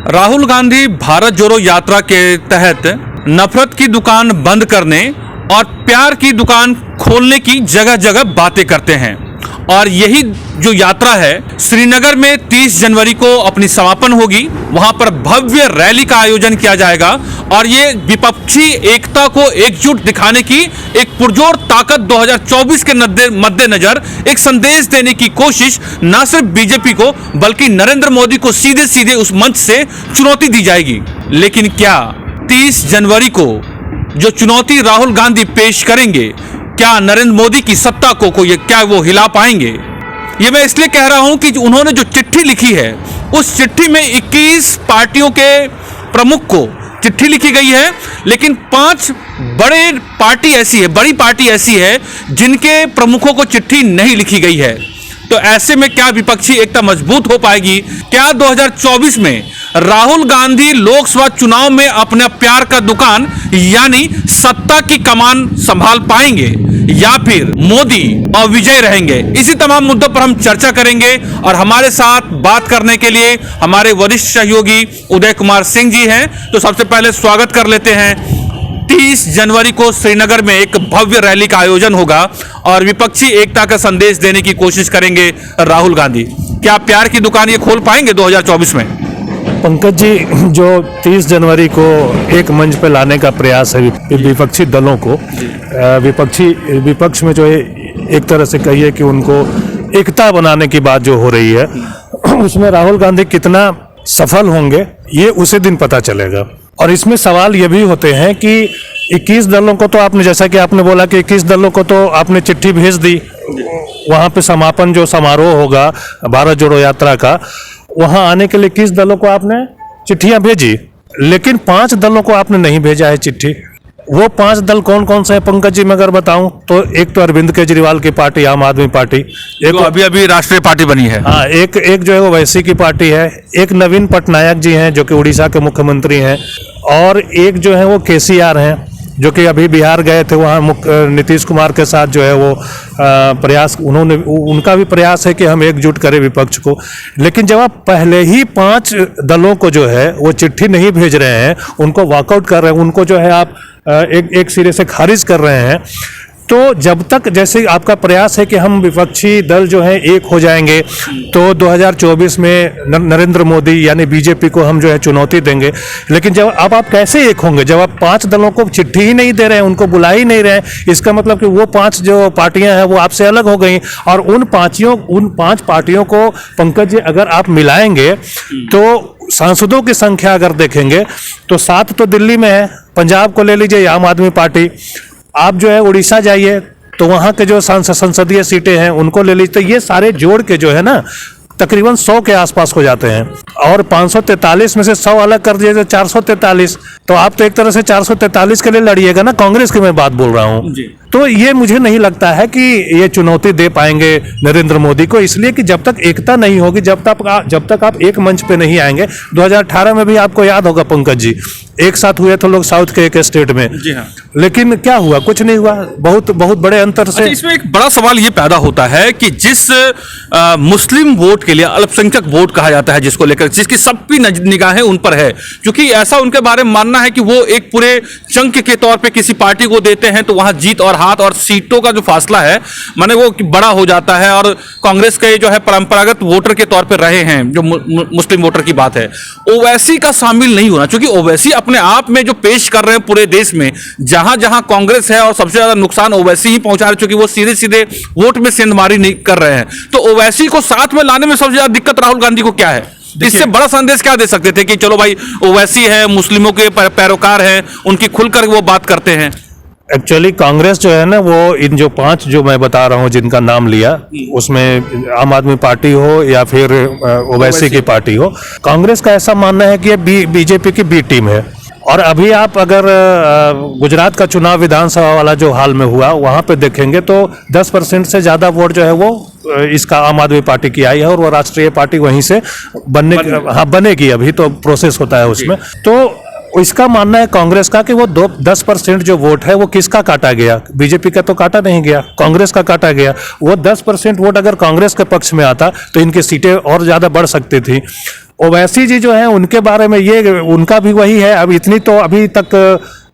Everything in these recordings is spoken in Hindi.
राहुल गांधी भारत जोड़ो यात्रा के तहत नफरत की दुकान बंद करने और प्यार की दुकान खोलने की जगह जगह बातें करते हैं और यही जो यात्रा है श्रीनगर में 30 जनवरी को अपनी समापन होगी। वहां पर भव्य रैली का आयोजन किया जाएगा और ये विपक्षी एकता को एकजुट दिखाने की एक पुरजोर ताकत 2024 के मद्देनजर एक संदेश देने की कोशिश न सिर्फ बीजेपी को बल्कि नरेंद्र मोदी को सीधे सीधे उस मंच से चुनौती दी जाएगी। लेकिन क्या 30 जनवरी को जो चुनौती राहुल गांधी पेश करेंगे, क्या नरेंद्र मोदी की सत्ता को क्या वो हिला पाएंगे? ये मैं इसलिए कह रहा हूं कि उन्होंने जो चिट्ठी लिखी है उस चिट्ठी में 21 पार्टियों के प्रमुख को चिट्ठी लिखी गई है, लेकिन 5 बड़ी पार्टी ऐसी है जिनके प्रमुखों को चिट्ठी नहीं लिखी गई है। तो ऐसे में क्या विपक्षी एकता मजबूत हो पाएगी? क्या 2024 में राहुल गांधी लोकसभा चुनाव में अपना प्यार का दुकान यानी सत्ता की कमान संभाल पाएंगे या फिर मोदी अविजय रहेंगे? इसी तमाम मुद्दों पर हम चर्चा करेंगे और हमारे साथ बात करने के लिए हमारे वरिष्ठ सहयोगी उदय कुमार सिंह जी हैं। तो सबसे पहले स्वागत कर लेते हैं। 30 जनवरी को श्रीनगर में एक भव्य रैली का आयोजन होगा और विपक्षी एकता का संदेश देने की कोशिश करेंगे राहुल गांधी। क्या प्यार की दुकान ये खोल पाएंगे 2024 में? पंकज जी, जो 30 जनवरी को एक मंच पर लाने का प्रयास है विपक्षी दलों को, विपक्ष में जो है एक तरह से कहिए कि उनको एकता बनाने की बात जो हो रही है, उसमें राहुल गांधी कितना सफल होंगे ये उसी दिन पता चलेगा। और इसमें सवाल ये भी होते हैं कि 21 दलों को तो आपने, जैसा कि आपने बोला कि 21 दलों को तो आपने चिट्ठी भेज दी, वहाँ पे समापन जो समारोह होगा भारत जोड़ो यात्रा का, वहाँ आने के लिए 21 दलों को आपने चिट्ठियाँ भेजी, लेकिन 5 दलों को आपने नहीं भेजा है चिट्ठी। वो 5 दल कौन कौन से हैं पंकज जी, मैं अगर बताऊं तो एक तो अरविंद केजरीवाल की पार्टी आम आदमी पार्टी, एक तो अभी राष्ट्रीय पार्टी बनी है। हाँ, एक जो है वो वैसी की पार्टी है, एक नवीन पटनायक जी हैं जो कि उड़ीसा के मुख्यमंत्री हैं, और एक जो है वो केसीआर हैं जो कि अभी बिहार गए थे, वहाँ नीतीश कुमार के साथ जो है वो प्रयास उनका भी प्रयास है कि हम एकजुट करें विपक्ष को। लेकिन जब आप पहले ही 5 दलों को जो है वो चिट्ठी नहीं भेज रहे हैं, उनको वॉकआउट कर रहे हैं, उनको जो है आप एक सिरे से खारिज कर रहे हैं, तो जब तक जैसे आपका प्रयास है कि हम विपक्षी दल जो हैं एक हो जाएंगे तो 2024 में नरेंद्र मोदी यानी बीजेपी को हम जो है चुनौती देंगे, लेकिन जब अब आप कैसे एक होंगे जब आप 5 दलों को चिट्ठी ही नहीं दे रहे हैं, उनको बुला ही नहीं रहे हैं? इसका मतलब कि वो 5 जो पार्टियां हैं वो आपसे अलग हो गई, और उन 5 पार्टियों को पंकज जी अगर आप मिलाएंगे तो सांसदों की संख्या अगर देखेंगे तो 7 तो दिल्ली में है, पंजाब को ले लीजिए आम आदमी पार्टी, आप जो है उड़ीसा जाइए तो वहाँ के जो संसदीय सीटें हैं उनको ले लीजिए, तो ये सारे जोड़ के जो है ना तकरीबन 100 के आसपास हो जाते हैं, और 543 में से 100 अलग कर दिए तो 443, तो आप तो एक तरह से 443 के लिए लड़िएगा ना, कांग्रेस की मैं बात बोल रहा हूँ। तो ये मुझे नहीं लगता है कि ये चुनौती दे पाएंगे नरेंद्र मोदी को, इसलिए कि जब तक एकता नहीं होगी, जब तक आप एक मंच पे नहीं आएंगे। 2018 में भी आपको याद होगा पंकज जी, एक साथ हुए थे लोग साउथ के एक स्टेट में। जी हाँ। लेकिन क्या हुआ? कुछ नहीं हुआ, बहुत बड़े अंतर से। इसमें एक बड़ा सवाल ये पैदा होता है कि जिस मुस्लिम वोट के लिए अल्पसंख्यक वोट कहा जाता है, जिसको लेकर जिसकी सबकी निगाहें उन पर है, क्योंकि ऐसा उनके बारे में मानना है कि वो एक पूरे चंक के तौर पे किसी पार्टी को देते हैं तो वहां जीत और हाथ और सीटों का जो फासला है माने वो बड़ा हो जाता है, और कांग्रेस के जो है परंपरागत वोटर के तौर पे रहे हैं जो मुस्लिम वोटर की बात है, ओवैसी का शामिल नहीं होना, क्योंकि ओवैसी अपने आप में जो पेश कर रहे हैं पूरे देश में, जहां जहां कांग्रेस है और सबसे ज्यादा नुकसान ओवैसी ही पहुंचा रहे, क्योंकि वो सीधे सीधे वोट में सेंधमारी नहीं कर रहे हैं। तो ओवैसी को साथ में लाने में सबसे ज्यादा दिक्कत राहुल गांधी को क्या है? इससे बड़ा संदेश क्या दे सकते थे कि चलो भाई ओवैसी है, मुस्लिमों के पैरोकार हैं, उनकी खुलकर वो बात करते हैं। एक्चुअली कांग्रेस जो है ना, वो इन जो 5 जो मैं बता रहा हूँ जिनका नाम लिया, उसमें आम आदमी पार्टी हो या फिर ओवैसी की पार्टी हो, कांग्रेस का ऐसा मानना है कि ये बीजेपी की बी टीम है। और अभी आप अगर गुजरात का चुनाव विधानसभा वाला जो हाल में हुआ वहाँ पे देखेंगे तो 10% से ज़्यादा वोट जो है वो इसका आम आदमी पार्टी की आई है, और वो राष्ट्रीय पार्टी वहीं से बनेगी, अभी तो प्रोसेस होता है उसमें। तो इसका मानना है कांग्रेस का कि वो 10% जो वोट है वो किसका काटा गया? बीजेपी का तो काटा नहीं गया, कांग्रेस का काटा गया। वो 10% वोट अगर कांग्रेस के पक्ष में आता तो इनकी सीटें और ज़्यादा बढ़ सकती थी। ओवैसी जी जो है उनके बारे में ये उनका भी वही है। अब इतनी तो अभी तक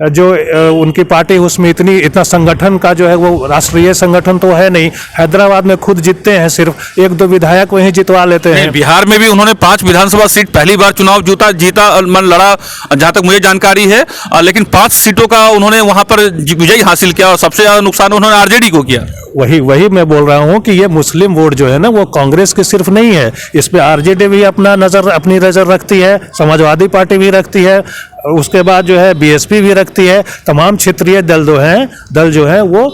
जो उनकी पार्टी उसमें इतना संगठन का जो है वो राष्ट्रीय संगठन तो है नहीं। हैदराबाद में खुद जीतते हैं, सिर्फ 1-2 विधायक वहीं जितवा लेते हैं। बिहार में भी उन्होंने 5 विधानसभा सीट पहली बार चुनाव जीता लड़ा, जहां तक मुझे जानकारी है, लेकिन 5 सीटों का उन्होंने वहां पर विजय हासिल किया और सबसे ज्यादा नुकसान उन्होंने आरजेडी को किया। वही मैं बोल रहा हूं कि ये मुस्लिम वोट जो है ना वो कांग्रेस की सिर्फ नहीं है, इस पे आरजेडी भी अपनी नजर रखती है, समाजवादी पार्टी भी रखती है, उसके बाद जो है बीएसपी भी रखती है। तमाम क्षेत्रीय दल जो है वो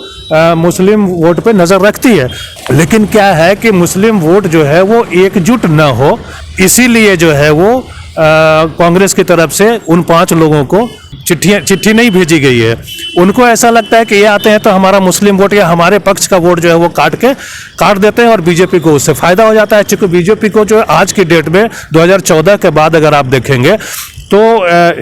मुस्लिम वोट पे नजर रखती है। लेकिन क्या है कि मुस्लिम वोट जो है वो एकजुट न हो, इसीलिए जो है वो कांग्रेस की तरफ से उन 5 लोगों को चिट्ठी नहीं भेजी गई है। उनको ऐसा लगता है कि ये आते हैं तो हमारा मुस्लिम वोट या हमारे पक्ष का वोट जो है वो काट देते हैं और बीजेपी को उससे फायदा हो जाता है। क्योंकि बीजेपी को जो है आज की डेट में 2014 के बाद अगर आप देखेंगे तो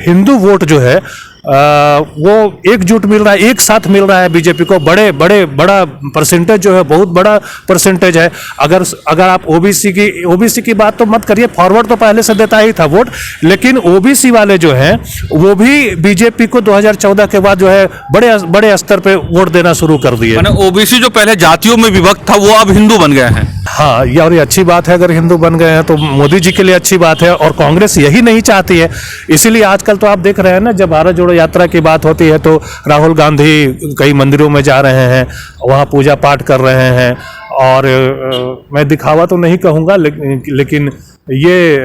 हिंदू वोट जो है वो एकजुट मिल रहा है, एक साथ मिल रहा है बीजेपी को। बड़ा परसेंटेज जो है, बहुत बड़ा परसेंटेज है। अगर आप ओबीसी की बात तो मत करिए, फॉरवर्ड तो पहले से देता ही था वोट, लेकिन ओबीसी वाले जो हैं वो भी बीजेपी को 2014 के बाद जो है बड़े स्तर पे वोट देना शुरू कर दिए। ओबीसी जो पहले जातियों में विभक्त था वो अब हिंदू बन गए हैं। हाँ, ये अच्छी बात है। अगर हिंदू बन गए हैं तो मोदी जी के लिए अच्छी बात है, और कांग्रेस यही नहीं चाहती है। इसीलिए आजकल तो आप देख रहे हैं ना, जब भारत जोड़ो यात्रा की बात होती है तो राहुल गांधी कई मंदिरों में जा रहे हैं, वहाँ पूजा पाठ कर रहे हैं। और मैं दिखावा तो नहीं कहूँगा, लेकिन ये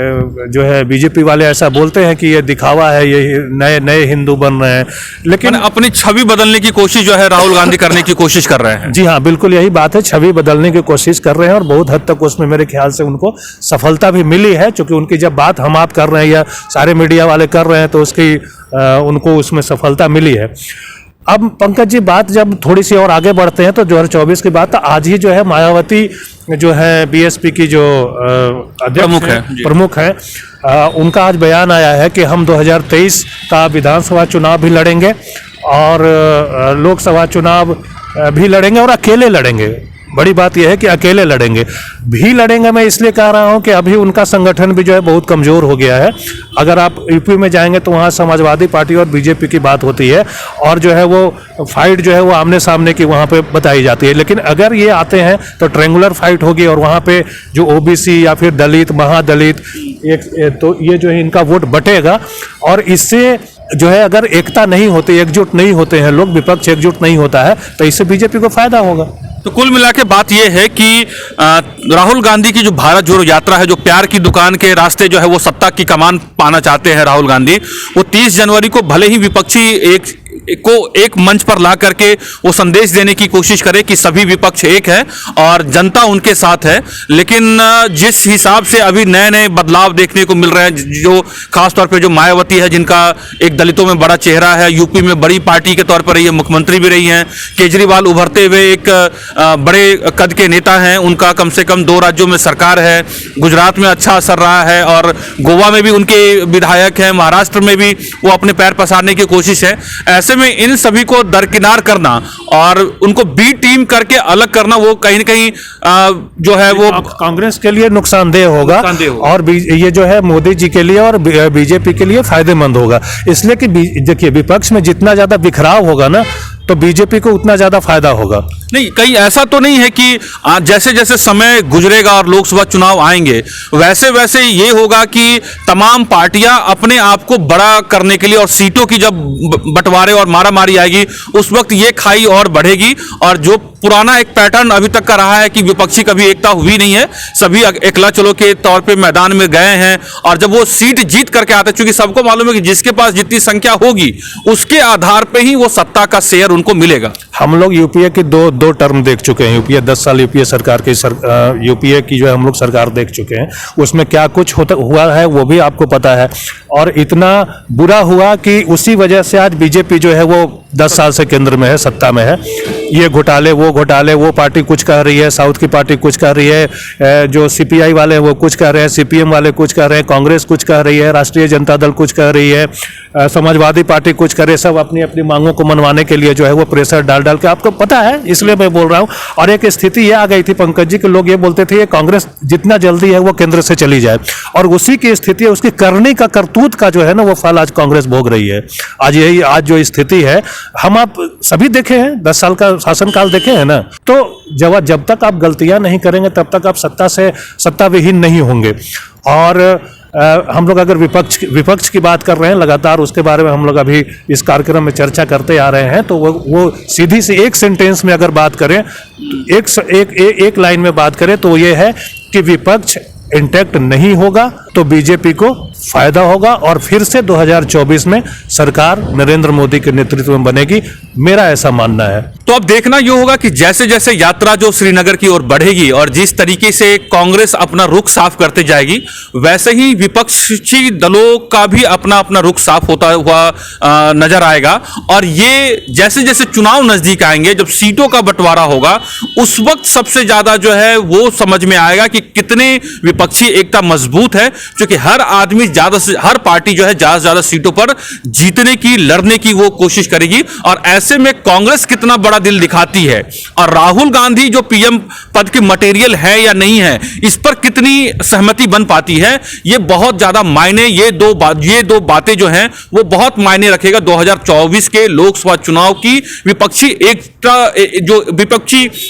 जो है बीजेपी वाले ऐसा बोलते हैं कि ये दिखावा है, ये नए हिंदू बन रहे हैं, लेकिन अपनी छवि बदलने की कोशिश जो है राहुल गांधी करने की कोशिश कर रहे हैं। जी हाँ, बिल्कुल यही बात है, छवि बदलने की कोशिश कर रहे हैं और बहुत हद तक उसमें मेरे ख्याल से उनको सफलता भी मिली है। क्योंकि उनकी जब बात हम आप कर रहे हैं या सारे मीडिया वाले कर रहे हैं तो उनको उसमें सफलता मिली है। अब पंकज जी, बात जब थोड़ी सी और आगे बढ़ते हैं तो 2024 की बात, तो आज ही जो है मायावती जो है बीएसपी की जो प्रमुख है, उनका आज बयान आया है कि हम 2023 का विधानसभा चुनाव भी लड़ेंगे और लोकसभा चुनाव भी लड़ेंगे और अकेले लड़ेंगे। बड़ी बात यह है कि अकेले लड़ेंगे। मैं इसलिए कह रहा हूं कि अभी उनका संगठन भी जो है बहुत कमज़ोर हो गया है। अगर आप यूपी में जाएंगे तो वहाँ समाजवादी पार्टी और बीजेपी की बात होती है और जो है वो फाइट जो है वो आमने सामने की वहाँ पे बताई जाती है। लेकिन अगर ये आते हैं तो ट्रेंगुलर फाइट होगी और वहाँ पे जो ओबीसी या फिर दलित, महादलित, तो ये जो है इनका वोट बटेगा। और इससे जो है अगर एकता नहीं होती, एकजुट नहीं होते हैं लोग, विपक्ष एकजुट नहीं होता है, तो इससे बीजेपी को फायदा होगा। तो कुल मिला के बात यह है कि राहुल गांधी की जो भारत जोड़ो यात्रा है, जो प्यार की दुकान के रास्ते जो है वो सत्ता की कमान पाना चाहते हैं राहुल गांधी, वो 30 जनवरी को भले ही विपक्षी एक मंच पर ला करके वो संदेश देने की कोशिश करे कि सभी विपक्ष एक है और जनता उनके साथ है। लेकिन जिस हिसाब से अभी नए बदलाव देखने को मिल रहे हैं, जो खासतौर पे जो मायावती है, जिनका एक दलितों में बड़ा चेहरा है, यूपी में बड़ी पार्टी के तौर पर रही है, मुख्यमंत्री भी रही हैं, केजरीवाल उभरते हुए एक बड़े कद के नेता हैं, उनका कम से कम 2 राज्यों में सरकार है, गुजरात में अच्छा असर रहा है और गोवा में भी उनके विधायक हैं, महाराष्ट्र में भी वो अपने पैर पसारने की कोशिश है। ऐसे में इन सभी को दरकिनार करना और उनको बी टीम करके अलग करना, वो कहीं न कहीं जो है वो कांग्रेस के लिए नुकसानदेह होगा और ये जो है मोदी जी के लिए और बीजेपी के लिए फायदेमंद होगा। इसलिए कि देखिए, विपक्ष में जितना ज्यादा बिखराव होगा ना तो बीजेपी को उतना ज्यादा फायदा होगा। नहीं, कहीं ऐसा तो नहीं है कि जैसे जैसे समय गुजरेगा और लोकसभा चुनाव आएंगे वैसे वैसे ये होगा कि तमाम पार्टियां अपने आप को बड़ा करने के लिए, और सीटों की जब बंटवारे और मारामारी आएगी उस वक्त ये खाई और बढ़ेगी। और जो पुराना एक पैटर्न अभी तक का रहा है कि विपक्षी कभी एकता हुई नहीं है, सभी एकला चलो के तौर पे मैदान में गए हैं और जब वो सीट जीत करके आते हैं, क्योंकि सबको मालूम है कि जिसके पास जितनी संख्या होगी उसके आधार पे ही वो सत्ता का शेयर उनको मिलेगा। हम लोग यूपीए की दो टर्म देख चुके हैं। यूपीए 10 साल यूपीए सरकार की यूपीए की जो है हम लोग सरकार देख चुके हैं। उसमें क्या कुछ हुआ है वो भी आपको पता है, और इतना बुरा हुआ कि उसी वजह से आज बीजेपी जो है वो 10 साल से केंद्र में है, सत्ता में है। ये घोटाले वो घोटाले, वो पार्टी कुछ कह रही है, साउथ की पार्टी कुछ कह रही है, जो सीपीआई वाले हैं वो कुछ कह रहे हैं, सीपीएम वाले कुछ कह रहे हैं, कांग्रेस कुछ कह रही है, राष्ट्रीय जनता दल कुछ कह रही है, समाजवादी पार्टी कुछ करे, सब अपनी अपनी मांगों को मनवाने के लिए जो है वो प्रेशर डाल डाल के, आपको पता है, इसलिए मैं बोल रहा हूँ। और एक स्थिति ये आ गई थी पंकज जी के लोग ये बोलते थे ये कांग्रेस जितना जल्दी है वो केंद्र से चली जाए, और उसी की स्थिति है, उसकी करनी का करतूत का जो है ना वो फल आज कांग्रेस भोग रही है। आज जो स्थिति है, हम आप सभी देखे हैं, 10 साल का शासनकाल देखे हैं ना, तो जब तक आप गलतियां नहीं करेंगे तब तक आप सत्ता विहीन नहीं होंगे। और हम लोग अगर विपक्ष की बात कर रहे हैं लगातार, उसके बारे में हम लोग अभी इस कार्यक्रम में चर्चा करते आ रहे हैं, तो वो सीधी से एक सेंटेंस में अगर बात करें, एक लाइन में बात करें तो ये है कि विपक्ष इंटैक्ट नहीं होगा तो बीजेपी को फायदा होगा और फिर से 2024 में सरकार नरेंद्र मोदी के नेतृत्व में बनेगी, मेरा ऐसा मानना है। तो अब देखना यह होगा कि जैसे जैसे यात्रा जो श्रीनगर की ओर बढ़ेगी और जिस तरीके से कांग्रेस अपना रुख साफ करते जाएगी, वैसे ही विपक्षी दलों का भी अपना अपना रुख साफ होता हुआ नजर आएगा। और ये जैसे जैसे चुनाव नजदीक आएंगे, जब सीटों का बंटवारा होगा, उस वक्त सबसे ज्यादा जो है वो समझ में आएगा कि कितने विपक्षी एकता मजबूत है, क्योंकि हर पार्टी जो है ज्यादा से ज्यादा सीटों पर जीतने की, लड़ने की वो कोशिश करेगी। और ऐसे में कांग्रेस कितना बड़ा दिल दिखाती है और राहुल गांधी जो पीएम पद के मटेरियल है या नहीं है, इस पर कितनी सहमति बन पाती है, ये बहुत ज्यादा मायने, ये दो बातें जो हैं वो बहुत मायने रखेगा 2024 के लोकसभा चुनाव की विपक्षी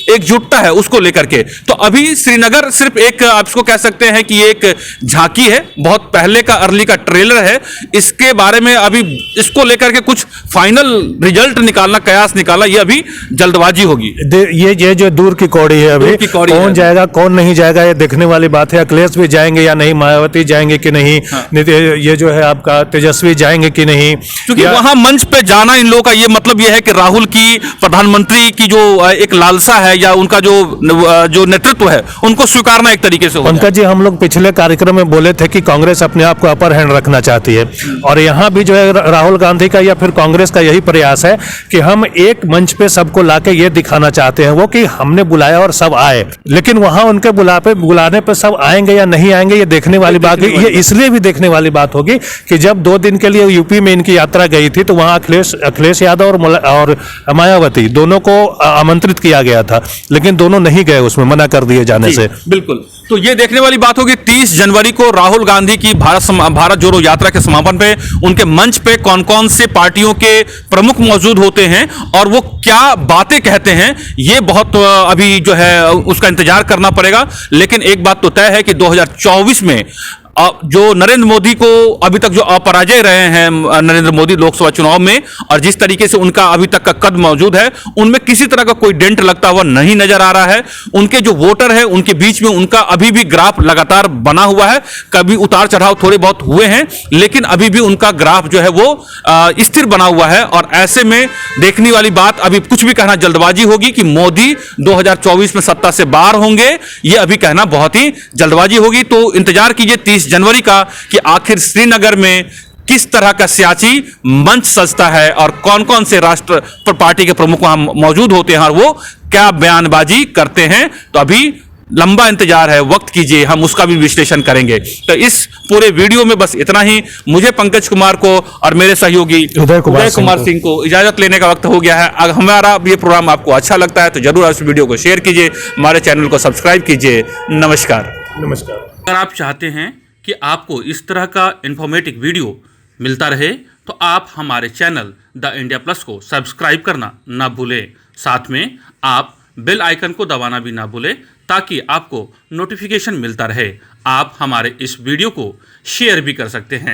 एकजुटता है उसको लेकर के। तो अभी श्रीनगर सिर्फ एक, आप इसको कह सकते हैं कि एक झांकी है, बहुत पहले का अर्ली का ट्रेलर है। इसके बारे में अभी इसको लेकर के कुछ फाइनल रिजल्ट निकालना, कयास निकालना, ये अभी जल्दबाजी होगी। ये जो दूर की कौड़ी है, अभी कौन जाएगा कौन नहीं जाएगा ये देखने वाली बात है। अखिलेश भी जाएंगे या नहीं, मायावती जाएंगे कि नहीं, हाँ। ये जो है आपका तेजस्वी जाएंगे कि नहीं, क्योंकि वहां मंच पे जाना इन लोगों का ये मतलब ये है कि राहुल की, प्रधानमंत्री की जो एक लालसा है या उनका जो नेतृत्व है उनको स्वीकारना एक तरीके से। पंकज जी, हम लोग पिछले कार्यक्रम में बोले थे कि कांग्रेस अपने आप को अपर हैंड रखना चाहती है, और यहाँ भी जो है राहुल गांधी का या फिर कांग्रेस का यही प्रयास है कि हम एक मंच पे सबको लाके ये दिखाना चाहते हैं वो कि हमने बुलाया और सब आए। लेकिन वहां उनके बुलाने पे सब आएंगे या नहीं आएंगे ये देखने वाली बात है। ये इसलिए भी देखने वाली बात होगी कि जब 2 दिन के लिए यूपी में इनकी यात्रा गई थी तो वहां अखिलेश यादव और मायावती दोनों को आमंत्रित किया गया था, लेकिन दोनों नहीं गए, उसमें मना कर दिए जाने से। बिल्कुल, तो ये देखने वाली बात होगी 30 जनवरी को राहुल गांधी की भारत जोड़ो यात्रा के समापन पे उनके मंच पे कौन कौन से पार्टियों के प्रमुख मौजूद होते हैं और वो क्या बातें कहते हैं, ये बहुत अभी जो है उसका इंतजार करना पड़ेगा। लेकिन एक बात तो तय है कि 2024 में जो नरेंद्र मोदी को अभी तक जो अपराजय रहे हैं नरेंद्र मोदी लोकसभा चुनाव में, और जिस तरीके से उनका अभी तक का कद मौजूद है, उनमें किसी तरह का कोई डेंट लगता हुआ नहीं नजर आ रहा है। उनके जो वोटर है उनके बीच में उनका अभी भी ग्राफ लगातार बना हुआ है, कभी उतार चढ़ाव थोड़े बहुत हुए हैं, लेकिन अभी भी उनका ग्राफ जो है वो स्थिर बना हुआ है। और ऐसे में देखने वाली बात, अभी कुछ भी कहना जल्दबाजी होगी कि मोदी 2024 में सत्ता से बाहर होंगे, ये अभी कहना बहुत ही जल्दबाजी होगी। तो इंतजार कीजिए 30 जनवरी का कि आखिर श्रीनगर में किस तरह का सियासी मंच सजता है और कौन कौन से राष्ट्र पार्टी के प्रमुख वहां मौजूद होते हैं और वो क्या बयानबाजी करते हैं। तो अभी लंबा इंतजार है, वक्त कीजिए, हम उसका भी विश्लेषण करेंगे। तो इस पूरे वीडियो में बस इतना ही। मुझे पंकज कुमार को और मेरे सहयोगी उदय कुमार सिंह को इजाजत लेने का वक्त हो गया है। अगर हमारा ये प्रोग्राम आपको अच्छा लगता है तो जरूर इस वीडियो को शेयर कीजिए, हमारे चैनल को सब्सक्राइब कीजिए। नमस्कार। अगर आप चाहते हैं कि आपको इस तरह का इंफॉर्मेटिव वीडियो मिलता रहे तो आप हमारे चैनल द इंडिया प्लस को सब्सक्राइब करना ना भूलें। साथ में आप बेल आइकन को दबाना भी ना भूलें ताकि आपको नोटिफिकेशन मिलता रहे। आप हमारे इस वीडियो को शेयर भी कर सकते हैं।